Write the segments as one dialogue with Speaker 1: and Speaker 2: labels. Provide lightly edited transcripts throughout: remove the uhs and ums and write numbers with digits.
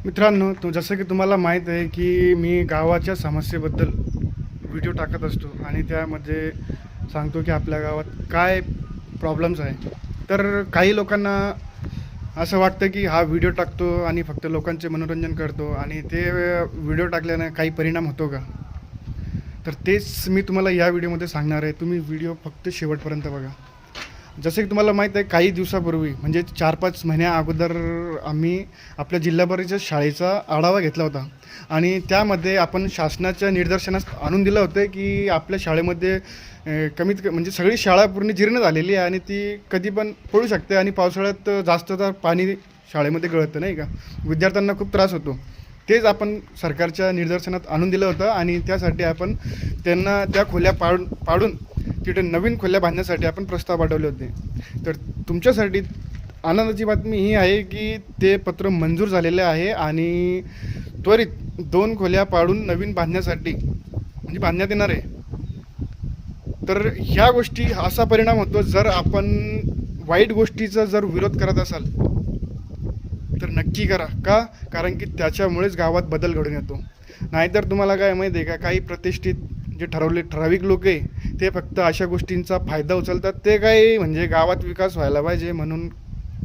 Speaker 1: मित्रांनो, जसं की तुम्हाला माहीत आहे की मी गावाच्या समस्येबद्दल व्हिडिओ टाकत असतो आणि त्यामध्ये सांगतो की आपल्या गावात काय प्रॉब्लेम्स आहे. तर काही लोकांना असं वाटतं की हा व्हिडिओ टाकतो आणि फक्त लोकांचे मनोरंजन करतो आणि ते व्हिडिओ टाकल्याने काही परिणाम होतो का? तर तेच मी तुम्हाला या व्हिडिओमध्ये सांगणार आहे. तुम्ही व्हिडिओ फक्त शेवटपर्यंत बघा. जसं की तुम्हाला माहीत आहे, काही दिवसापूर्वी म्हणजे 4-5 महिन्या अगोदर आम्ही आपल्या जिल्हाभराच्या शाळेचा आढावा घेतला होता आणि त्यामध्ये आपण शासनाच्या निदर्शनास आणून दिलं होतं की आपल्या शाळेमध्ये म्हणजे सगळी शाळा पूर्ण जीर्ण झालेली आहे आणि ती कधी पण पडू शकते आणि पावसाळ्यात जास्त तर पाणी शाळेमध्ये गळतं, नाही का? विद्यार्थ्यांना खूप त्रास होतो. तेच आपण सरकारच्या निदर्शनात आणून दिलं होतं आणि त्यासाठी आपण त्यांना त्या खोल्या पाडून तिथे नवीन खोल्या बांधण्यासाठी आपण प्रस्ताव पाठवले होते. तर तुमच्यासाठी आनंदाची बातमी ही आहे की ते पत्र मंजूर झालेले आहे आणि त्वरित 2 खोल्या पाडून नवीन बांधण्यासाठी म्हणजे बांधण्यात येणार आहे. तर ह्या गोष्टी असा परिणाम होतो, जर आपण वाईट गोष्टीचा जर विरोध करत असाल तर नक्की करा. का? कारण की त्याच्यामुळेच गावात बदल घडून येतो. नाहीतर तुम्हाला काय माहिती आहे का, काही प्रतिष्ठित जे ठराविक लोक आहे ते फक्त अशा गोष्टींचा फायदा उचलतात. ते काही म्हणजे गावात विकास व्हायला पाहिजे म्हणून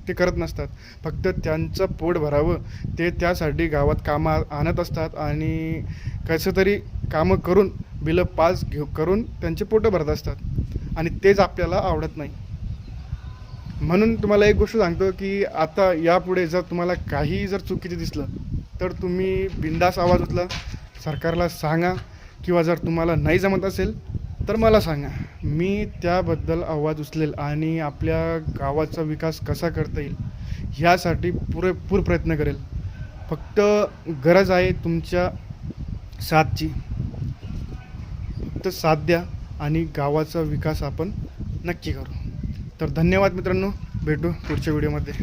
Speaker 1: ते करत नसतात. फक्त त्यांचं पोट भरावं ते त्यासाठी गावात कामं आणत असतात आणि कसं तरी कामं करून बिलं पास करून त्यांचे पोटं भरत असतात आणि तेच आपल्याला आवडत नाही. म्हणून तुम्हाला एक गोष्ट सांगतो की आता यापुढे जर तुम्हाला काही जर चुकीचं दिसलं तर तुम्ही बिनधास्त आवाज उचला, सरकारला सांगा किंवा जर तुम्हाला नाही जमत असेल तर मला सांगा. मी त्याबद्दल आवाज उचलेल आणि आपल्या गावाचा विकास कसा करता येईल ह्यासाठी पुरेपूर प्रयत्न करेल. फक्त गरज आहे तुमच्या साथची. फक्त साथ द्या आणि गावाचा विकास आपण नक्की करू. तर धन्यवाद मित्रांनो, भेटू पुढच्या व्हिडिओमध्ये.